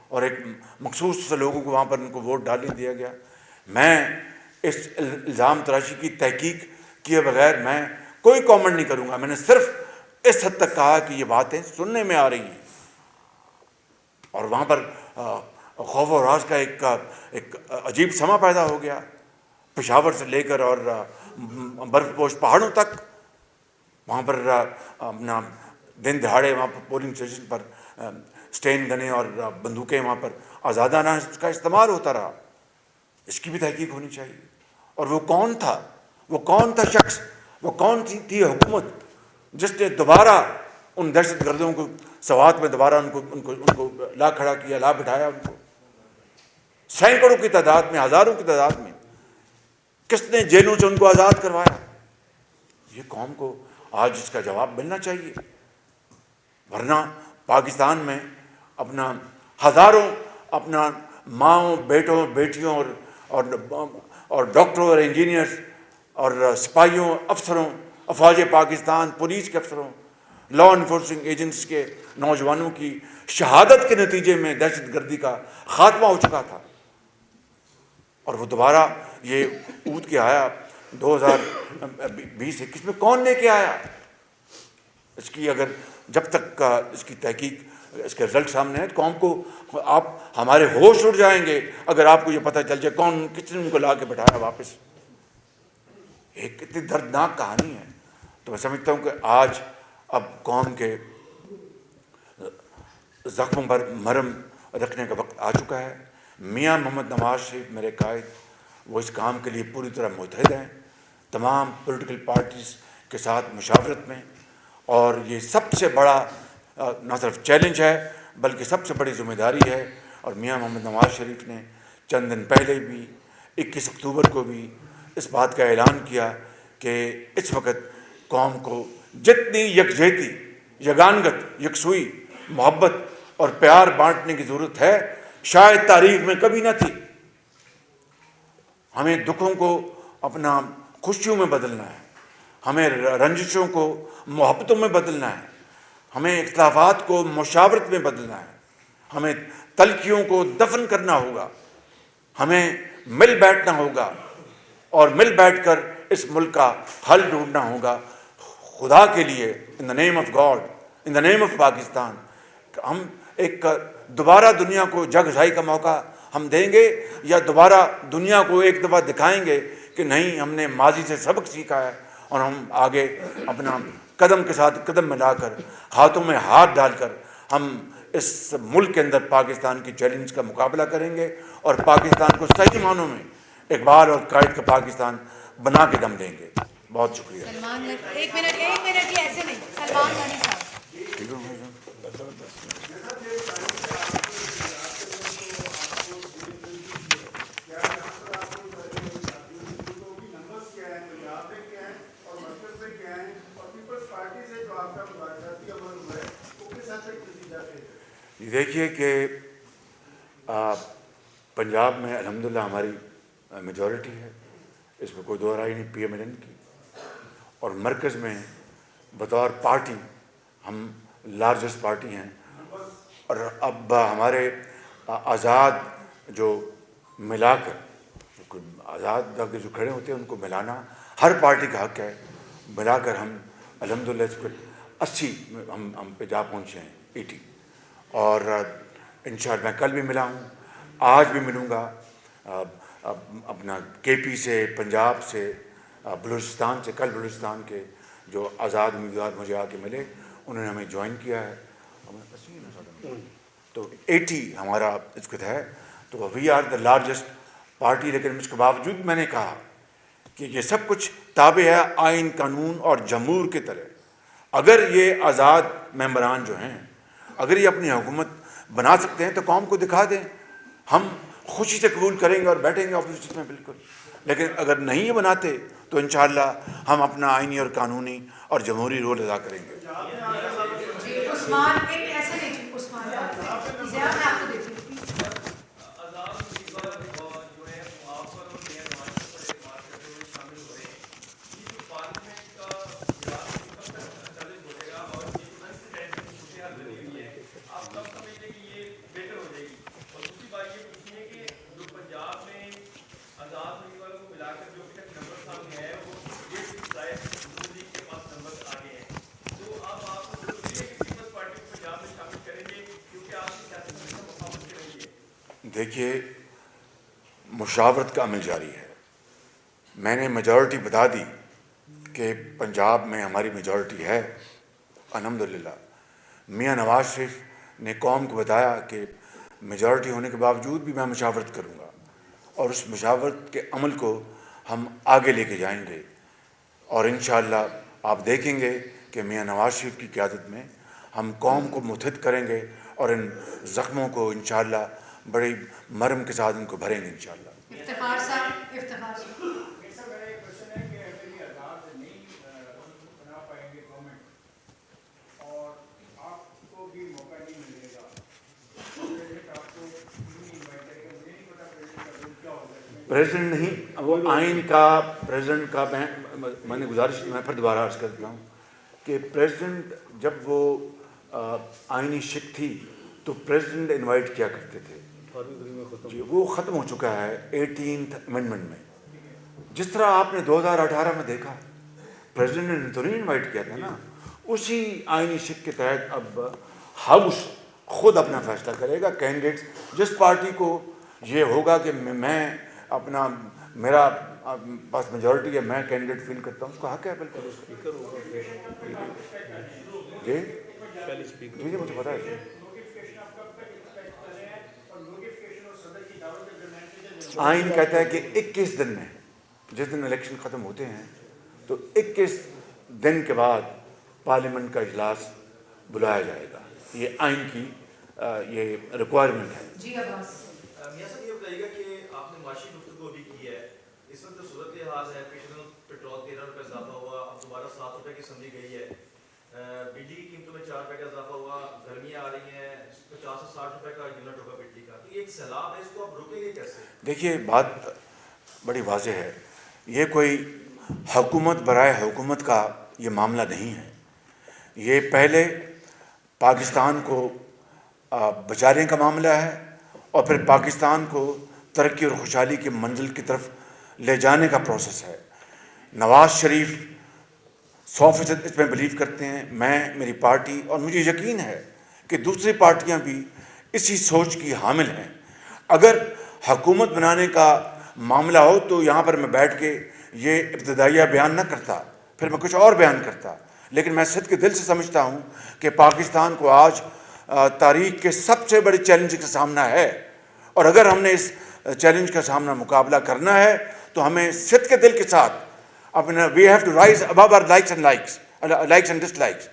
اور ایک مخصوص لوگوں کو وہاں پر ان کو ووٹ ڈالنے دیا گیا. میں اس الزام تراشی کی تحقیق کیے بغیر میں کوئی کامنٹ نہیں کروں گا. میں نے صرف اس حد تک کہا کہ یہ باتیں سننے میں آ رہی ہیں, اور وہاں پر خوف و راز کا ایک عجیب سما پیدا ہو گیا. پشاور سے لے کر اور برف پوش پہاڑوں تک وہاں پر اپنا دن دہاڑے وہاں پر پولنگ اسٹیشن پر اسٹین گنیں اور بندوقیں وہاں پر آزادانہ اس کا استعمال ہوتا رہا، اس کی بھی تحقیق ہونی چاہیے۔ اور وہ کون تھا، وہ کون تھا شخص، وہ کون تھی حکومت جس نے دوبارہ ان دہشت گردوں کو سوات میں دوبارہ ان کو لا کھڑا کیا، لا بٹھایا، ان کو سینکڑوں کی تعداد میں، ہزاروں کی تعداد میں کس نے جیلوں سے ان کو آزاد کروایا۔ یہ قوم کو آج اس کا جواب ملنا چاہیے، ورنہ پاکستان میں اپنا ہزاروں اپنا ماؤں، بیٹوں، بیٹیوں اور ڈاکٹروں اور انجینئرز اور سپاہیوں، افسروں، افواج پاکستان، پولیس کے افسروں، لا انفورسنگ ایجنٹس کے نوجوانوں کی شہادت کے نتیجے میں دہشت گردی کا خاتمہ ہو چکا تھا، اور وہ دوبارہ یہ اود کے آیا 2020-21 میں۔ کون لے کے آیا اس کی؟ اگر جب تک اس کی تحقیق، اس کے رزلٹ سامنے ہے، تو قوم کو آپ ہمارے ہوش اڑ جائیں گے اگر آپ کو یہ پتہ چل جائے کون کس نے ان کو لا کے بٹھایا واپس۔ ایک اتنی دردناک کہانی ہے۔ تو میں سمجھتا ہوں کہ آج اب قوم کے زخموں پر مرہم رکھنے کا وقت آ چکا ہے۔ میاں محمد نواز شریف میرے قائد، وہ اس کام کے لیے پوری طرح متحد ہیں، تمام پولیٹیکل پارٹیز کے ساتھ مشاورت میں، اور یہ سب سے بڑا نہ صرف چیلنج ہے بلکہ سب سے بڑی ذمہ داری ہے۔ اور میاں محمد نواز شریف نے چند دن پہلے بھی 21 اکتوبر کو بھی اس بات کا اعلان کیا کہ اس وقت قوم کو جتنی یکجہتی، یگانگت، یکسوئی، محبت اور پیار بانٹنے کی ضرورت ہے شاید تاریخ میں کبھی نہ تھی۔ ہمیں دکھوں کو اپنا خوشیوں میں بدلنا ہے، ہمیں رنجشوں کو محبتوں میں بدلنا ہے، ہمیں اختلافات کو مشاورت میں بدلنا ہے، ہمیں تلخیوں کو دفن کرنا ہوگا، ہمیں مل بیٹھنا ہوگا اور مل بیٹھ کر اس ملک کا حل ڈھونڈنا ہوگا۔ خدا کے لیے، in the name of God, in the name of Pakistan, ہم ایک دوبارہ دنیا کو جگزائی کا موقع ہم دیں گے، یا دوبارہ دنیا کو ایک دفعہ دکھائیں گے کہ نہیں، ہم نے ماضی سے سبق سیکھا ہے اور ہم آگے اپنا قدم کے ساتھ قدم ملا کر، ہاتھوں میں ہاتھ ڈال کر ہم اس ملک کے اندر پاکستان کی چیلنج کا مقابلہ کریں گے اور پاکستان کو صحیح معنوں میں اقبال اور قائد کا پاکستان بنا کے دم دیں گے۔ بہت شکریہ۔ سلمان ایک منٹ ہی، ایسے نہیں، سلمان غنی صاحب۔ دیکھیے کہ پنجاب میں الحمدللہ ہماری میجورٹی ہے، اس میں کوئی دو رائے نہیں پی ایم ایل این کی، اور مرکز میں بطور پارٹی ہم لارجسٹ پارٹی ہیں، اور اب ہمارے آزاد جو ملا کر، آزاد کے جو کھڑے ہوتے ہیں ان کو ملانا ہر پارٹی کا حق ہے، ملا کر ہم الحمدللہ اس کو 80 ہم پہ جا پہنچے ہیں، 80۔ اور انشاءاللہ میں کل بھی ملا ہوں، آج بھی ملوں گا، اپنا کے پی سے، پنجاب سے، بلوچستان سے۔ کل بلوچستان کے جو آزاد امیدوار مجھے آ کے ملے، انہوں نے ہمیں جوائن کیا ہے، تو 80 ہمارا اس وقت ہے، تو we are the largest party. لیکن اس کے باوجود میں نے کہا کہ یہ سب کچھ تابع ہے آئین، قانون اور جمہور کی طرح۔ اگر یہ آزاد ممبران جو ہیں، اگر یہ اپنی حکومت بنا سکتے ہیں تو قوم کو دکھا دیں، ہم خوشی سے قبول کریں گے اور بیٹھیں گے اپوزیشن میں بالکل۔ لیکن اگر نہیں یہ بناتے تو انشاءاللہ ہم اپنا آئینی اور قانونی اور جمہوری رول ادا کریں گے۔ عثمان ایسے نہیں، عثمان میں آپ کو دیتی ہوں۔ دیکھیے، مشاورت کا عمل جاری ہے۔ میں نے میجورٹی بتا دی کہ پنجاب میں ہماری میجورٹی ہے الحمدللہ۔ میاں نواز شریف نے قوم کو بتایا کہ میجورٹی ہونے کے باوجود بھی میں مشاورت کروں گا، اور اس مشاورت کے عمل کو ہم آگے لے کے جائیں گے، اور انشاءاللہ آپ دیکھیں گے کہ میاں نواز شریف کی قیادت میں ہم قوم کو متحد کریں گے اور ان زخموں کو انشاءاللہ بڑی مرم کے ساتھ ان کو بھریں گے انشاءاللہ۔ افتخار صاحب، افتخار صاحب۔ پریزیڈنٹ نہیں، وہ آئین کا پریزیڈنٹ کا میں نے گزارش، میں پھر دوبارہ عرض کرتا ہوں کہ پریزیڈنٹ جب وہ آئینی شک تھی تو پریزیڈنٹ انوائٹ کیا کرتے تھے، جی وہ ختم ہو چکا ہے 18th امینڈمنٹ میں۔ جس طرح آپ نے 2018 میں دیکھا پریزیڈنٹ نے تو نہیں انوائٹ کیا تھا نا، اسی آئینی شک کے تحت اب ہاؤس خود اپنا فیصلہ کرے گا، کینڈیڈیٹس جس پارٹی کو یہ ہوگا کہ میں اپنا میرا پاس میجورٹی ہے، میں کینڈیڈیٹ فیل کرتا ہوں، اس کا حق ہے بالکل۔ جی جی مجھے پتا ہے۔ آئین کہتا ہے کہ 21 دن میں، جس دن الیکشن ختم ہوتے ہیں تو 21 دن کے بعد پارلیمنٹ کا اجلاس بلایا جائے گا، یہ آئین کی یہ ریکوائرمنٹ ہے۔ جی عباس میاں صاحب یہ بتائیے گا کہ آپ نے معاشی گفتگو بھی کی ہے، اس وقت صورت حال ہے، پچھلے پیٹرول 13 روپے اضافہ ہوا، اب دوبارہ 7 روپے کی سمجھی گئی ہے، بجلی کی قیمتوں میں 4 روپے کا اضافہ ہوا، گرمیاں آ رہی ہیں، 50 سے 60 روپے کا یونٹ ہوگا بجلی کا، تو یہ ایک سیلاب ہے، اس کو آپ روکیں گے کیسے؟ دیکھیے بات بڑی واضح ہے، یہ کوئی حکومت برائے حکومت کا یہ معاملہ نہیں ہے، یہ پہلے پاکستان کو بچانے کا معاملہ ہے اور پھر پاکستان کو ترقی اور خوشحالی کی منزل کی طرف لے جانے کا پروسیس ہے۔ نواز شریف 100% اس میں بلیو کرتے ہیں، میں، میری پارٹی، اور مجھے یقین ہے کہ دوسری پارٹیاں بھی اسی سوچ کی حامل ہیں۔ اگر حکومت بنانے کا معاملہ ہو تو یہاں پر میں بیٹھ کے یہ ابتدائیہ بیان نہ کرتا، پھر میں کچھ اور بیان کرتا، لیکن میں صدق دل سے سمجھتا ہوں کہ پاکستان کو آج تاریخ کے سب سے بڑے چیلنج کا سامنا ہے، اور اگر ہم نے اس چیلنج کا سامنا مقابلہ کرنا ہے تو ہمیں صدق کے دل کے ساتھ اپنا we have to rise above our likes and dislikes,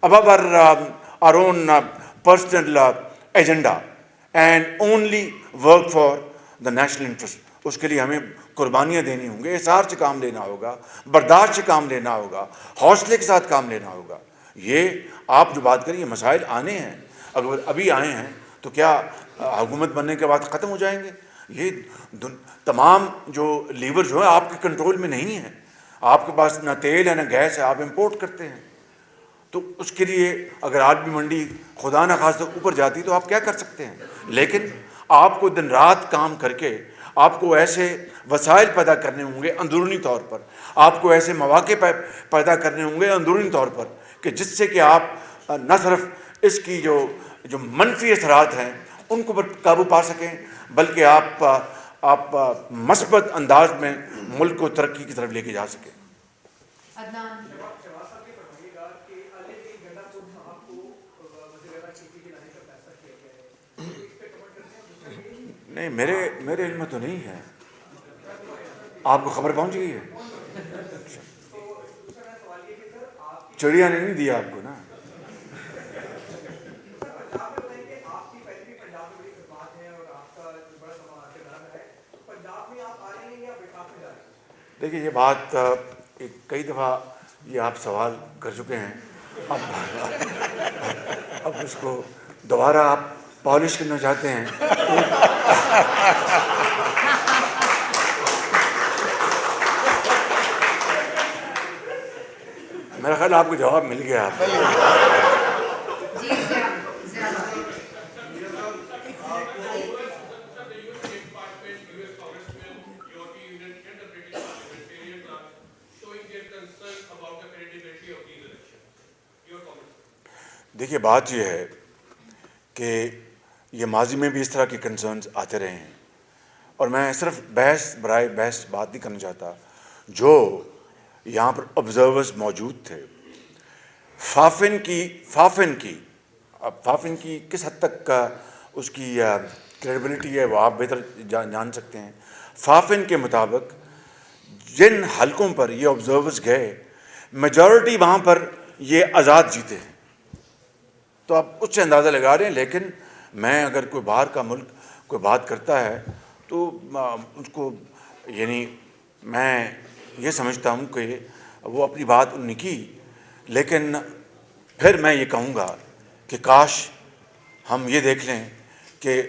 above our own personal agenda and only work for the national interest۔ اس کے لیے ہمیں قربانیاں دینی ہوں گی، احسار سے کام لینا ہوگا، برداشت سے کام لینا ہوگا، حوصلے کے ساتھ کام لینا ہوگا۔ یہ آپ جو بات کریں یہ مسائل آنے ہیں، اگر ابھی آئے ہیں تو کیا حکومت بننے کے بعد ختم ہو جائیں گے؟ یہ تمام جو لیور جو ہے آپ کے کنٹرول میں نہیں ہے، آپ کے پاس نہ تیل ہے نہ گیس ہے، آپ امپورٹ کرتے ہیں، تو اس کے لیے اگر آج بھی منڈی خدا نہ خواستہ اوپر جاتی تو آپ کیا کر سکتے ہیں؟ لیکن آپ کو دن رات کام کر کے آپ کو ایسے وسائل پیدا کرنے ہوں گے اندرونی طور پر، آپ کو ایسے مواقع پیدا کرنے ہوں گے اندرونی طور پر کہ جس سے کہ آپ نہ صرف اس کی جو منفی اثرات ہیں ان کو قابو پا سکیں، بلکہ آپ مثبت انداز میں ملک کو ترقی کی طرف لے کے جا سکیں۔ عدنان نہیں، میرے علم میں تو نہیں ہے، آپ کو خبر پہنچ گئی ہے؟ چڑیا نے نہیں دیا آپ کو نا؟ دیکھیے یہ بات کئی دفعہ یہ آپ سوال کر چکے ہیں، اب اس کو دوبارہ آپ پالش کرنا چاہتے ہیں۔ میرا خیال آپ کو جواب مل گیا۔ جی زیادہ دیکھیے بات یہ ہے کہ یہ ماضی میں بھی اس طرح کے کنسرنز آتے رہے ہیں، اور میں صرف بحث برائے بحث بات نہیں کرنا چاہتا، جو یہاں پر آبزرورز موجود تھے، فافن کی اب فافن کی کس حد تک اس کی کریڈیبلٹی ہے وہ آپ بہتر جان سکتے ہیں. فافن کے مطابق جن حلقوں پر یہ آبزرورز گئے میجورٹی وہاں پر یہ آزاد جیتے ہیں. تو آپ اس سے اندازہ لگا رہے ہیں. لیکن میں اگر کوئی باہر کا ملک کوئی بات کرتا ہے تو اس کو یعنی میں یہ سمجھتا ہوں کہ وہ اپنی بات انہوں نے کی, لیکن پھر میں یہ کہوں گا کہ کاش ہم یہ دیکھ لیں کہ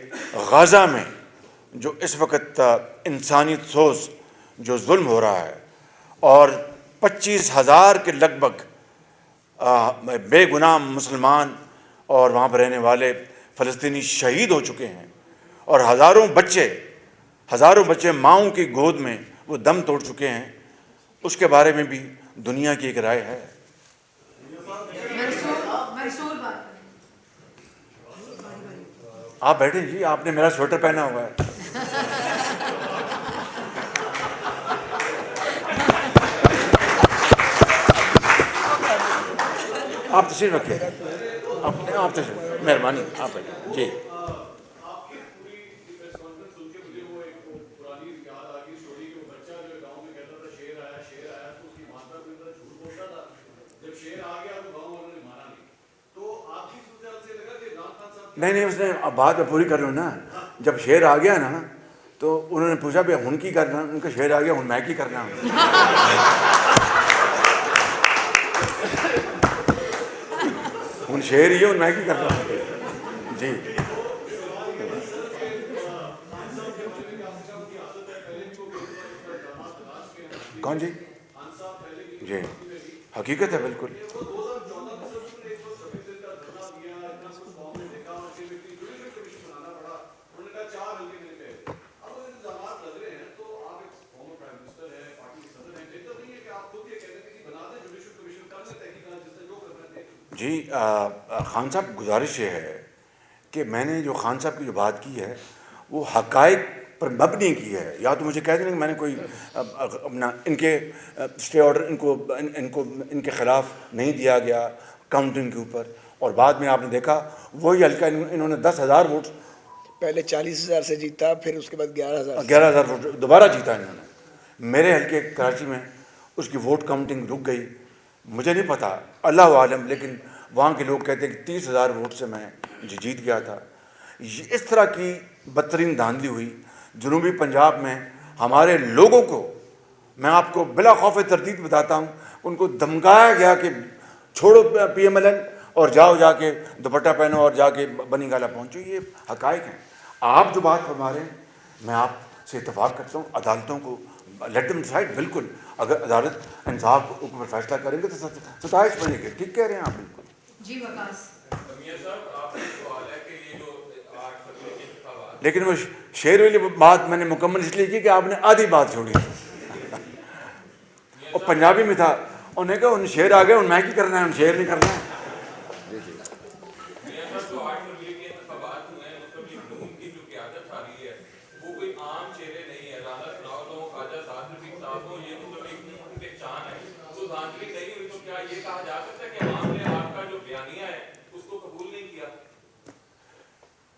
غزہ میں جو اس وقت انسانیت سوز جو ظلم ہو رہا ہے اور 25,000 کے لگ بھگ بے گناہ مسلمان اور وہاں پر رہنے والے فلسطینی شہید ہو چکے ہیں, اور ہزاروں بچے ماؤں کی گود میں وہ دم توڑ چکے ہیں, اس کے بارے میں بھی دنیا کی ایک رائے ہے. منصور بات کریں. آپ بیٹھیں جی, آپ نے میرا سویٹر پہنا ہوا ہے. آپ تشریف رکھیں, آپ تشریف, مہربانی آپ بیٹھیں جی. نہیں اس نے بات میں پوری کر لوں نا. جب شیر آ گیا نا تو انہوں نے پوچھا بھی ہن کی کرنا, ان کا شیر آ گیا ہن میں کی کرنا. ہن شیر ہی ہے, ہن میں کی کرنا جی. کون جی؟ جی حقیقت ہے بالکل. جی خان صاحب گزارش یہ ہے کہ میں نے جو خان صاحب کی جو بات کی ہے وہ حقائق پر مبنی کی ہے. یا تو مجھے کہہ دیں کہ میں نے کوئی اپنا ان کے اسٹے آرڈر ان کے خلاف نہیں دیا گیا کاؤنٹنگ کے اوپر, اور بعد میں آپ نے دیکھا وہی حلقہ انہوں نے 10,000 ووٹ, پہلے 40,000 سے جیتا, پھر اس کے بعد 11,000 ووٹ دوبارہ جیتا انہوں نے. میرے حلقے کراچی میں اس کی ووٹ کاؤنٹنگ رک گئی, مجھے نہیں پتا, اللہ عالم, لیکن وہاں کے لوگ کہتے ہیں کہ 30,000 ووٹ سے میں جیت گیا تھا. اس طرح کی بدترین دھاندلی ہوئی جنوبی پنجاب میں. ہمارے لوگوں کو میں آپ کو بلا خوف تردید بتاتا ہوں, ان کو دھمکایا گیا کہ چھوڑو پی ایم ایل این اور جاؤ جا کے دوپٹہ پہنو اور جا کے بنی گالا پہنچو. یہ حقائق ہیں. آپ جو بات فرما رہے ہیں میں آپ سے اتفاق کرتا ہوں. عدالتوں کو لیٹ دم ڈیسائڈ, بالکل اگر عدالت انصاف کے اوپر فیصلہ کریں گے تو ستائش بنے گی. ٹھیک کہہ رہے ہیں آپ بالکل. جی وقاص. لیکن وہ شعر والی بات میں نے مکمل اس لیے کی کہ آپ نے آدھی بات چھوڑی تھی. اور پنجابی میں تھا, انہوں نے کہا ان شعر آ گئے, ان میں کی کرنا ہے, ان شعر نہیں کرنا ہے.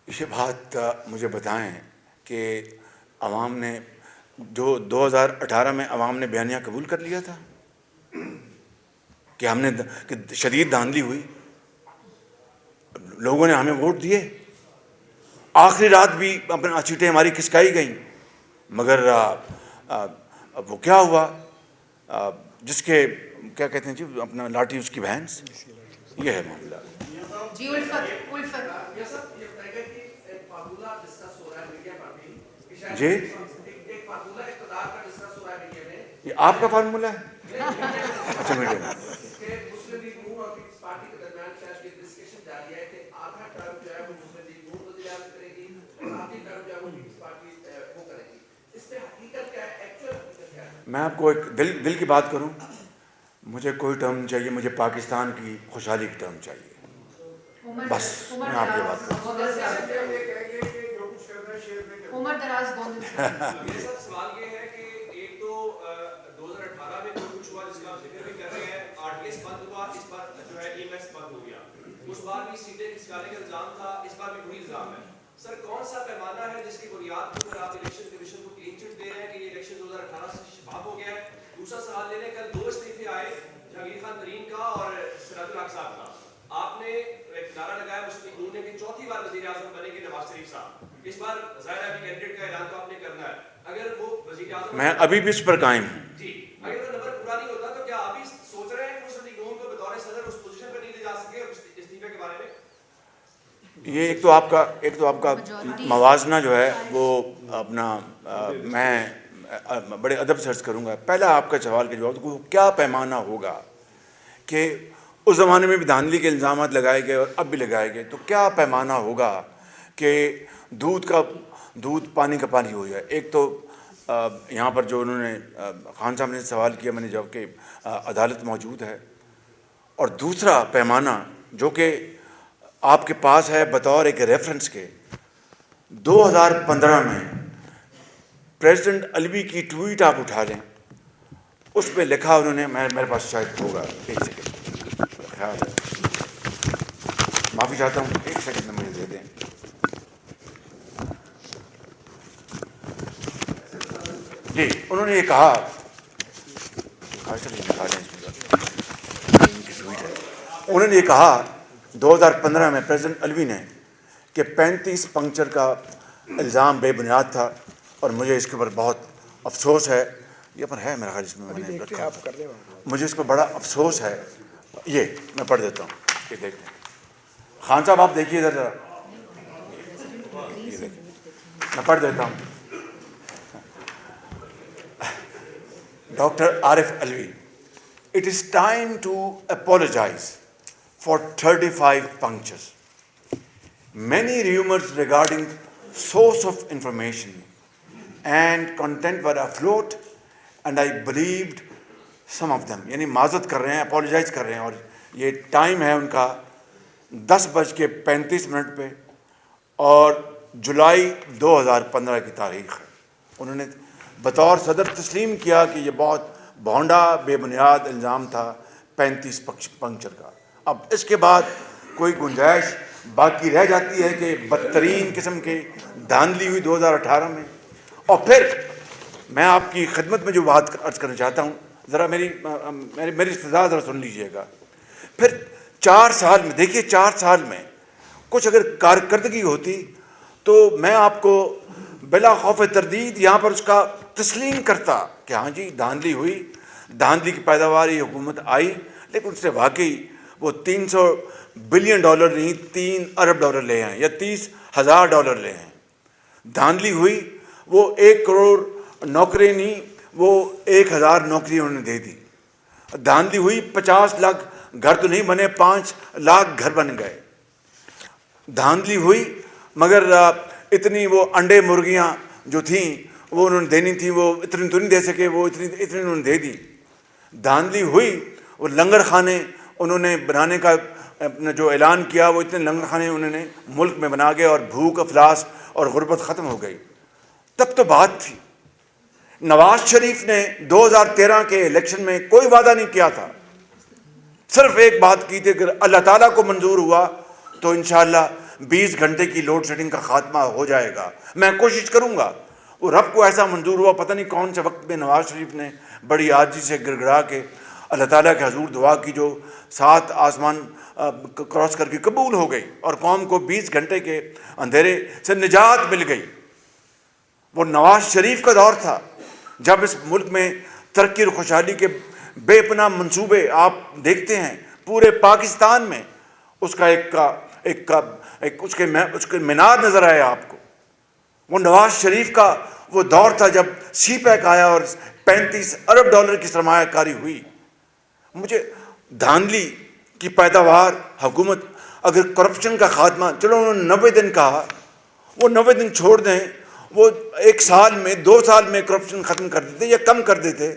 یہ بات مجھے بتائیں کہ عوام نے جو 2018 میں عوام نے بیانیہ قبول کر لیا تھا کہ ہم نے کہ شدید دھاندلی ہوئی, لوگوں نے ہمیں ووٹ دیے, آخری رات بھی اپنا سیٹیں ہماری کھسکائی گئیں, مگر وہ کیا ہوا, جس کے کیا کہتے ہیں جی اپنا لاٹھی اس کی بھینس, یہ ہے معاملہ. جی جی یہ آپ کا فارمولہ ہے. اچھا میڈم, میں آپ کو ایک دل کی بات کروں, مجھے کوئی ٹرم چاہیے, مجھے پاکستان کی خوشحالی کی ٹرم چاہیے بس. میں آپ کی بات کروں. عمر دراز سوال یہ ہے کہ ایک تو 2018 میں جو کچھ ہوا جس کا ذکر بھی کر رہے ہیں, RTS بند ہوا, اس بار جو ہے EMS بند ہو گیا. اس اس بار بھی سیٹیں کھسکانے کا الزام تھا, اس بار بھی وہی الزام ہے. سر کون سا پیمانہ ہے جس کی بنیاد پر آپ الیکشن کمیشن کو کلین چٹ دے رہے ہیں کہ یہ الیکشن 2018 سے شفاف ہو گیا ہے؟ دوسرا سوال لے لیں, کل 2 استعفے آئے جہانگیر خان ترین کا اور سراج الحق صاحب کا. آپ نے ایک نعرہ لگایا مسلم لیگ نے کہ چوتھی بار وزیر اعظم بنے گے نواز شریف صاحب. اس بار ظاہر ہے کینڈیڈیٹ کا اعلان تو آپ نے کرنا ہے. اگر وہ وزیر اعظم, میں ابھی بھی اس پر قائم ہوں. جی, اگر وہ نمبر پورا نہیں ہوتا تو کیا آپ ہی سوچ رہے ہیں کہ مسلم لیگ نون کو بطور صدر اس پوزیشن پہ نہیں لے جا سکے استعفے کے بارے میں؟ یہ ایک تو آپ کا موازنہ جو ہے وہ اپنا میں بڑے ادب سے عرض کروں گا. پہلا آپ کا سوال کا جواب تو کیا پیمانہ ہوگا کہ اس زمانے میں بھی دھاندلی کے الزامات لگائے گئے اور اب بھی لگائے گئے, تو کیا پیمانہ ہوگا کہ دودھ پانی کا پانی ہو جائے. ایک تو یہاں پر جو انہوں نے خان صاحب نے سوال کیا, میں نے جواب کہ عدالت موجود ہے. اور دوسرا پیمانہ جو کہ آپ کے پاس ہے بطور ایک ریفرنس کے, 2015 میں پریزیڈنٹ علوی کی ٹویٹ آپ اٹھا لیں, اس پہ لکھا انہوں نے, میرے پاس شاید ہوگا, ایک سیکنڈ خیال ہے, معافی چاہتا ہوں, ایک سیکنڈ مجھے دے دیں. جی, انہوں نے یہ کہا, انہوں نے یہ کہا 2015 میں پریزیڈنٹ علوی نے کہ 35 پنکچر کا الزام بے بنیاد تھا, اور مجھے اس کے اوپر بہت افسوس ہے. یہ پر ہے میرا خیال, اس میں نے رکھا, مجھے اس پر بڑا افسوس ہے. یہ میں پڑھ دیتا ہوں, یہ دیکھ لیں. خان صاحب آپ دیکھیے ادھر ذرا, یہ دیکھیں, میں پڑھ دیتا ہوں. Doctor Arif Alvi, it is time to apologize for 35 punctures. Many rumors regarding source of information and content were afloat, and I believed some of them. یعنی معذرت کر رہے ہیں, اپولوجائز کر رہے ہیں, اور یہ ٹائم ہے ان کا 10:35 پہ, اور جولائی 2015 کی تاریخ ہے. انہوں نے بطور صدر تسلیم کیا کہ یہ بہت بھونڈا بے بنیاد الزام تھا 35 پنکچر کا. اب اس کے بعد کوئی گنجائش باقی رہ جاتی ہے کہ بدترین قسم کے دھاندلی ہوئی 2018 میں. اور پھر میں آپ کی خدمت میں جو بات عرض کرنا چاہتا ہوں, ذرا میری فضا ذرا سن لیجئے گا. پھر 4 سال میں دیکھیے, 4 سال میں کچھ اگر کارکردگی ہوتی تو میں آپ کو بلا خوف تردید یہاں پر اس کا تسلیم کرتا کہ ہاں جی دھاندلی ہوئی, دھاندلی کی پیداوار یہ حکومت آئی, لیکن اس سے واقعی وہ $300 بلین نہیں, $3 ارب لے ہیں یا $30,000 لے ہیں. دھاندلی ہوئی, وہ 1 کروڑ نوکری نہیں, وہ 1,000 نوکری انہوں نے دے دی. دھاندلی ہوئی, 50 لاکھ گھر تو نہیں بنے, 5 لاکھ گھر بن گئے. دھاندلی ہوئی, مگر اتنی وہ انڈے مرغیاں جو تھیں وہ انہوں نے دینی تھی, وہ اتنی تو نہیں دے سکے, وہ اتنی انہوں نے دے دی. دھاندلی ہوئی, وہ لنگر خانے انہوں نے بنانے کا جو اعلان کیا, وہ اتنے لنگر خانے انہوں نے ملک میں بنا گئے, اور بھوک افلاس اور غربت ختم ہو گئی. تب تو بات تھی. نواز شریف نے 2013 کے الیکشن میں کوئی وعدہ نہیں کیا تھا, صرف ایک بات کی تھی کہ اللہ تعالیٰ کو منظور ہوا تو انشاءاللہ 20 گھنٹے کی لوڈ شیڈنگ کا خاتمہ ہو جائے گا, میں کوشش کروں گا. وہ رب کو ایسا منظور ہوا, پتہ نہیں کون سے وقت میں نواز شریف نے بڑی عاجزی سے گڑ گڑا کے اللہ تعالیٰ کے حضور دعا کی, جو 7 آسمان کراس کر کے قبول ہو گئی, اور قوم کو 20 گھنٹے کے اندھیرے سے نجات مل گئی. وہ نواز شریف کا دور تھا جب اس ملک میں ترقی اور خوشحالی کے بے پناہ منصوبے آپ دیکھتے ہیں پورے پاکستان میں. اس کا اس کے مینار نظر آیا آپ کو. وہ نواز شریف کا وہ دور تھا جب سی پیک آیا اور $35 ارب کی سرمایہ کاری ہوئی. مجھے دھاندلی کی پیداوار حکومت, اگر کرپشن کا خاتمہ, چلو انہوں نے 90 دن کہا, وہ 90 دن چھوڑ دیں, وہ 1 سال میں 2 سال میں کرپشن ختم کر دیتے یا کم کر دیتے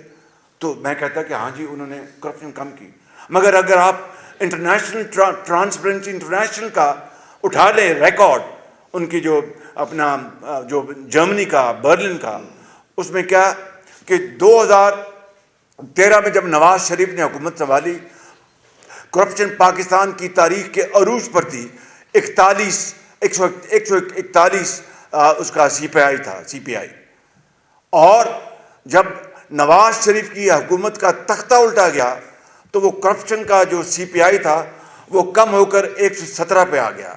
تو میں کہتا کہ ہاں جی انہوں نے کرپشن کم کی. مگر اگر آپ انٹرنیشنل ٹرانسپیرنسی انٹرنیشنل کا اٹھا لیں ریکارڈ, ان کی جو اپنا جو جرمنی کا, برلن کا, اس میں کیا کہ 2013 میں جب نواز شریف نے حکومت سنبھالی, کرپشن پاکستان کی تاریخ کے عروج پر تھی. 141 اس کا CPI تھا, CPI. اور جب نواز شریف کی حکومت کا تختہ الٹا گیا تو وہ کرپشن کا جو CPI تھا وہ کم ہو کر 117 پہ آ گیا.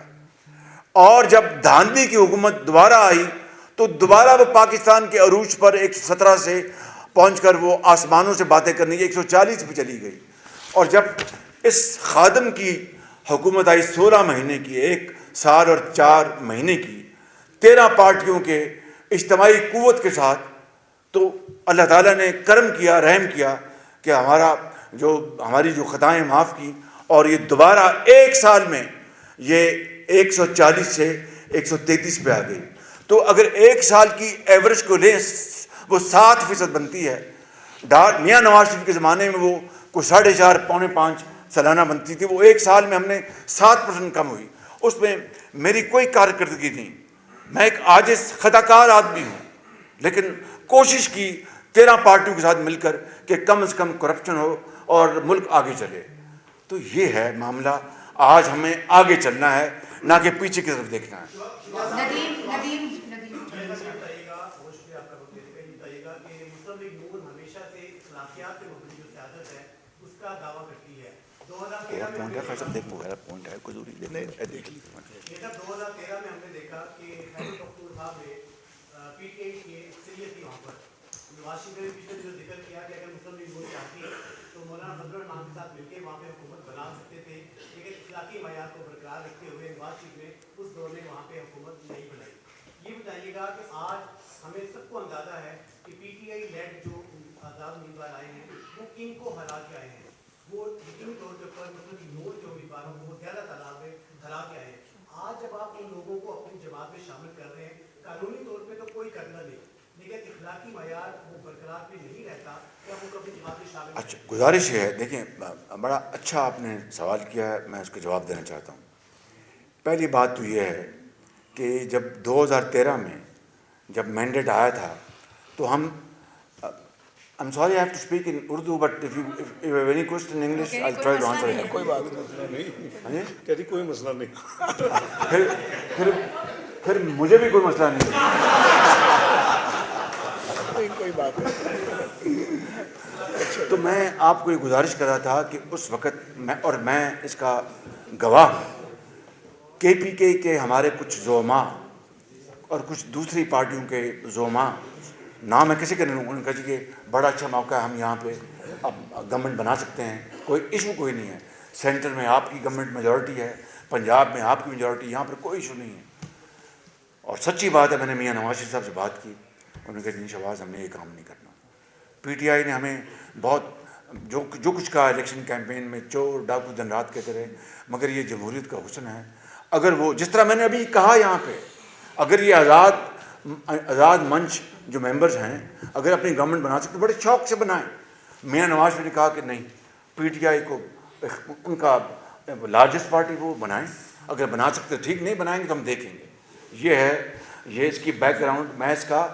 اور جب دھاندلی کی حکومت دوبارہ آئی تو دوبارہ وہ پاکستان کے عروج پر 117 سے پہنچ کر وہ آسمانوں سے باتیں کرنے کی 140 پہ چلی گئی. اور جب اس خادم کی حکومت آئی 16 مہینے کی, 1 سال اور 4 مہینے کی, 13 پارٹیوں کے اجتماعی قوت کے ساتھ, تو اللہ تعالیٰ نے کرم کیا, رحم کیا کہ ہماری جو خطائیں معاف کی, اور یہ دوبارہ 1 سال میں یہ 140 سے 133 پہ آ گئی. تو اگر 1 سال کی ایوریج کو لیں وہ 7% بنتی ہے. میاں نواز شریف کے زمانے میں وہ کوئی 4.5 پونے 5 سالانہ بنتی تھی, وہ 1 سال میں ہم نے 7% کم ہوئی. اس میں میری کوئی کارکردگی نہیں, میں ایک عاجز خطا کار آدمی ہوں, لیکن کوشش کی 13 پارٹیوں کے ساتھ مل کر کہ کم از کم کرپشن ہو اور ملک آگے چلے. تو یہ ہے معاملہ. آج ہمیں آگے چلنا ہے, نہ کہ پیچھے کی طرف دیکھنا ہے. ندیم پوائنٹ ہے, خیر دیکھ پوائنٹ ہے, کوئی ضروری دیکھ لی. 2013 میں ہم نے دیکھا کہ خیر ڈاکٹر صاحب نے PTI کی اکثریت تھی وہاں پر. نواز شریف نے پچھلے جو ذکر کیا کہ اگر مسلم لیگ ووٹ چاہتی تو مولانا فضل الرحمان کے ساتھ مل کے وہاں پہ حکومت بنا سکتے تھے, لیکن اخلاقی معیار کو برقرار رکھتے ہوئے نواز شریف نے اس دور میں وہاں پہ حکومت نہیں بنائی. یہ بتائیے گا کہ آج ہمیں سب کو اندازہ ہے کہ PTI لیڈ جو آزاد امیدوار آئے ہیں وہ کن کو ہرا کے آئے ہیں. وہ یقینی طور کے اوپر مسلم نور کے امیدواروں کو زیادہ تعداد میں ہرا کے آئے ہیں. آج جب آپ ان لوگوں کو اپنی جماعت میں شامل کر رہے ہیں, قانونی طور پہ تو کوئی کرنا نہیں, لیکن اخلاقی معیار وہ برقرار پہ نہیں رہتا کہ آپ ان کو اپنی جماعت میں شامل کریں. اچھا, گزارش ہے, دیکھیں بڑا اچھا آپ نے سوال کیا ہے, میں اس کا جواب دینا چاہتا ہوں. پہلی بات تو یہ ہے کہ جب 2013 میں جب مینڈیٹ آیا تھا تو ہم I'm sorry I have to speak in Urdu, but if you have any question in English, I'll try to answer it. کوئی بات نہیں, کہتی کوئی مسئلہ نہیں. پھر مجھے بھی کوئی مسئلہ نہیں. کوئی بات نہیں. تو میں آپ کو یہ گزارش کر رہا تھا کہ اس وقت میں اس کا گواہ ہوں, KPK کے ہمارے کچھ زعماء اور کچھ دوسری پارٹیوں کے زعماء, نام میں کسی کا نہیں, انہوں نے کہا کہ بڑا اچھا موقع ہے, ہم یہاں پہ اب گورنمنٹ بنا سکتے ہیں, کوئی ایشو کوئی نہیں ہے. سینٹر میں آپ کی گورنمنٹ میجورٹی ہے, پنجاب میں آپ کی میجورٹی, یہاں پر کوئی ایشو نہیں ہے. اور سچی بات ہے, میں نے میاں نواز شریف صاحب سے بات کی, انہوں نے کہا جی شہباز ہم نے یہ کام نہیں کرنا. PTI نے ہمیں بہت جو کچھ کہا الیکشن کیمپین میں, چور ڈاکو دن رات کہتے رہے, مگر یہ جمہوریت کا حسن ہے. اگر وہ جس طرح میں نے ابھی کہا یہاں پہ, اگر یہ آزاد منچ جو ممبرز ہیں اگر اپنی گورنمنٹ بنا سکتے بڑے شوق سے بنائیں. میاں نواز شریف نے کہا کہ نہیں, PTI کو ان کا لارجسٹ پارٹی وہ بنائیں, اگر بنا سکتے ٹھیک, نہیں بنائیں گے تو ہم دیکھیں گے. یہ ہے, یہ اس کی بیک گراؤنڈ, میں اس کا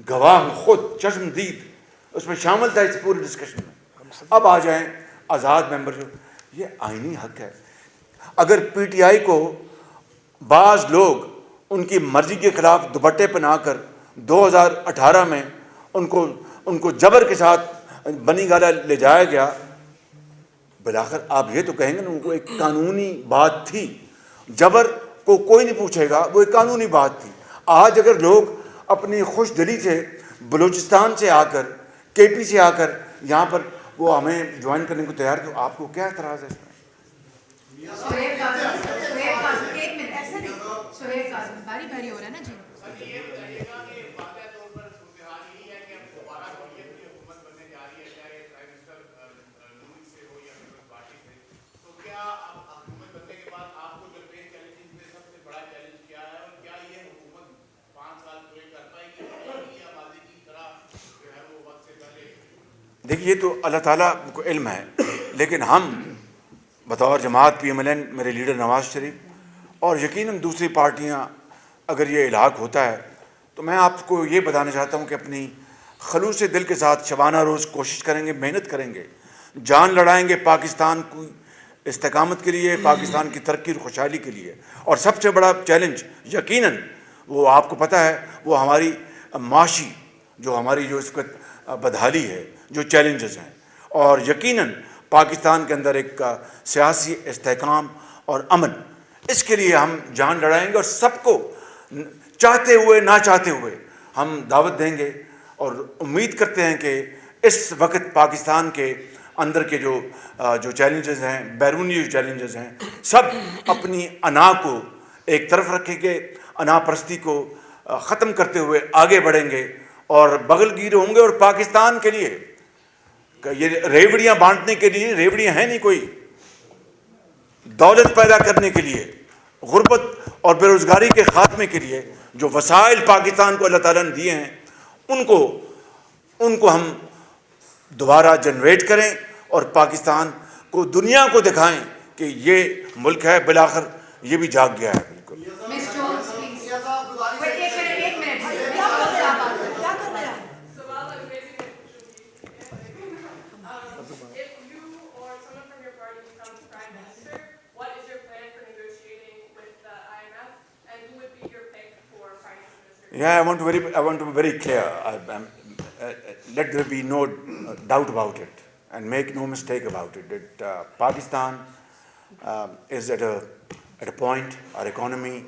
گواہ ہوں, خود چشم دید اس میں شامل تھا اس پوری ڈسکشن میں. اب آ جائیں آزاد ممبر, جو یہ آئینی حق ہے. اگر PTI کو بعض لوگ ان کی مرضی کے خلاف دوپٹے پہنا کر 2018 میں ان کو جبر کے ساتھ بنی گالا لے جایا گیا, بلاخر آپ یہ تو کہیں گے نا ان کو ایک قانونی بات تھی, جبر کو کوئی نہیں پوچھے گا, وہ ایک قانونی بات تھی. آج اگر لوگ اپنی خوش دلی سے بلوچستان سے آ کر, KP سے آ کر یہاں پر وہ ہمیں جوائن کرنے کو تیار, تو آپ کو کیا اعتراض ہے اس میں؟ سہیل قاسم ایک منٹ, ایسا نہیں, سہیل قاسم باری باری ہو رہا ہے نا جی. دیکھیے یہ تو اللہ تعالیٰ کو علم ہے, لیکن ہم بطور جماعت PMLN, میرے لیڈر نواز شریف اور یقیناً دوسری پارٹیاں, اگر یہ الحاق ہوتا ہے تو میں آپ کو یہ بتانا چاہتا ہوں کہ اپنی خلوص دل کے ساتھ شبانہ روز کوشش کریں گے, محنت کریں گے, جان لڑائیں گے پاکستان کو استقامت کے لیے, پاکستان کی ترقی اور خوشحالی کے لیے. اور سب سے بڑا چیلنج یقیناً وہ آپ کو پتہ ہے, وہ ہماری معاشی جو ہماری جو اس وقت بدحالی ہے, جو چیلنجز ہیں, اور یقیناً پاکستان کے اندر ایک سیاسی استحکام اور امن, اس کے لیے ہم جان لڑائیں گے, اور سب کو چاہتے ہوئے نہ چاہتے ہوئے ہم دعوت دیں گے. اور امید کرتے ہیں کہ اس وقت پاکستان کے اندر کے جو چیلنجز ہیں, بیرونی جو چیلنجز ہیں, سب اپنی انا کو ایک طرف رکھیں گے, انا پرستی کو ختم کرتے ہوئے آگے بڑھیں گے اور بغل گیر ہوں گے. اور پاکستان کے لیے یہ ریوڑیاں بانٹنے کے لیے ریوڑیاں ہیں نہیں کوئی, دولت پیدا کرنے کے لیے, غربت اور بے روزگاری کے خاتمے کے لیے جو وسائل پاکستان کو اللہ تعالیٰ نے دیے ہیں, ان کو ہم دوبارہ جنریٹ کریں اور پاکستان کو دنیا کو دکھائیں کہ یہ ملک ہے, بالآخر یہ بھی جاگ گیا ہے. بالکل. Miss Jones, please. Wait, ایک منٹ. کیا کر رہے ہیں سوال انگریزی میں If you or someone from your party becomes prime minister, what is your plan for negotiating with the IMF, and who would be your pick for finance minister? Yeah, I want to be very clear. Let there be no doubt about it, and make no mistake about it, that Pakistan is at a point, our economy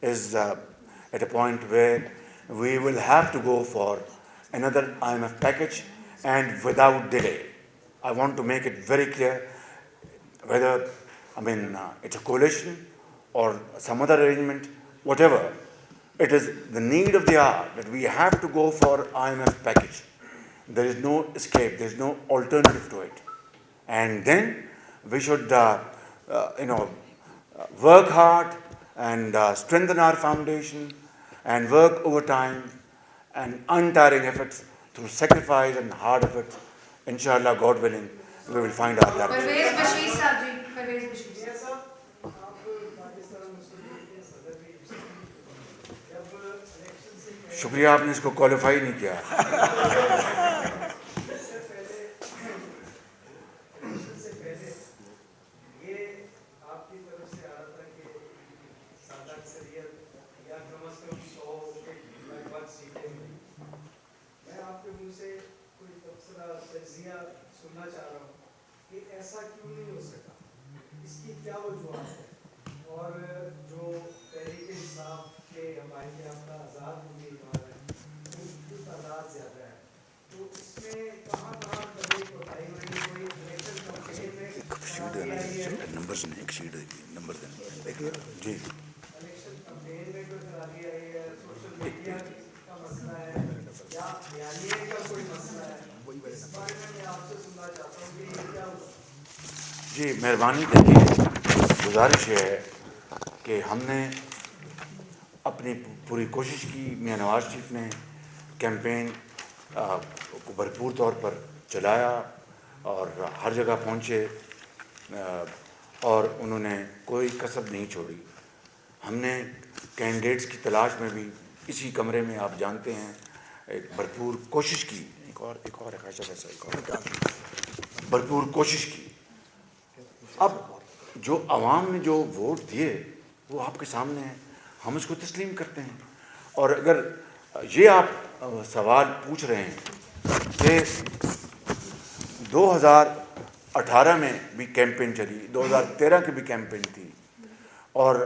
is at a point where we will have to go for another IMF package, and without delay. I want to make it very clear, whether, it's a coalition or some other arrangement, whatever, it is the need of the hour that we have to go for IMF package. There is no escape, there is no alternative to it. And then we should, work hard and strengthen our foundation and work overtime and untiring efforts through sacrifice and hard effort. Inshallah, God willing, we will find our direction. Pervez Bashir صاحب جی, پرویز بشیر صاحب. شکریہ, آپ نے اس کو کوالیفائی نہیں کیا. سننا چاہ رہا ہوں کہ ایسا کیوں نہیں ہو سکا, اس کی کیا وجوہات ہے, اور جو تحریک انصاف کے ہماری یافتہ آزاد امیدوار ہیں ان کی تعداد زیادہ ہے, تو اس میں کہاں کہاں کبھی کوتاہی ہوئی, کوئی الیکشن کمپین میں جی الیکشن کمپین میں کوئی خرابی آئی ہے, سوشل میڈیا کا مسئلہ ہے یا بیانیے کا کوئی مسئلہ ہے, اس بارے میں میں آپ سے سننا چاہتا ہوں کہ یہ کیا ہوا. جی مہربانی, دیکھیے, گزارش یہ ہے کہ ہم نے اپنی پوری کوشش کی. میاں نواز شریف نے کیمپین کو بھرپور طور پر چلایا اور ہر جگہ پہنچے, اور انہوں نے کوئی کسر نہیں چھوڑی. ہم نے کینڈیڈیٹس کی تلاش میں بھی اسی کمرے میں, آپ جانتے ہیں, ایک بھرپور کوشش کی. بھرپور کوشش کی. اب جو عوام نے جو ووٹ دیے وہ آپ کے سامنے ہیں, ہم اس کو تسلیم کرتے ہیں. اور اگر یہ آپ سوال پوچھ رہے ہیں کہ 2018 میں بھی کیمپین چلی, 2013 کی بھی کیمپین تھی, اور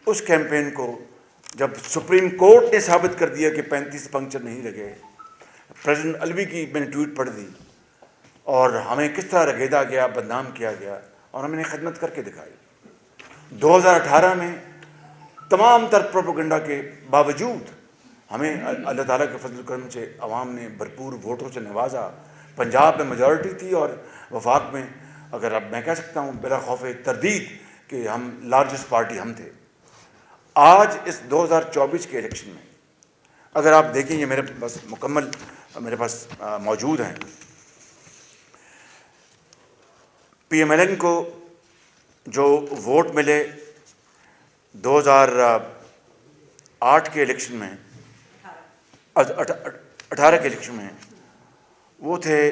اس کیمپین کو جب سپریم کورٹ نے ثابت کر دیا کہ 35 پنکچر نہیں لگے, پریزیڈنٹ علوی کی میں نے ٹویٹ پڑھ دی, اور ہمیں کس طرح رگیدا گیا, بدنام کیا گیا, اور ہم نے خدمت کر کے دکھائی. 2018 میں تمام تر پروپیگنڈا کے باوجود ہمیں اللہ تعالیٰ کے فضل و کرم سے عوام نے بھرپور ووٹوں سے نوازا. پنجاب میں میجورٹی تھی, اور وفاق میں, اگر اب میں کہہ سکتا ہوں بلا خوف تردید, کہ ہم لارجسٹ پارٹی ہم تھے. آج اس 2024 کے الیکشن میں اگر آپ دیکھیں, یہ میرے پاس مکمل میرے پاس موجود ہیں, پی ایم ایل این کو جو ووٹ ملے 2008 کے الیکشن میں, 18 کے الیکشن میں, وہ تھے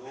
2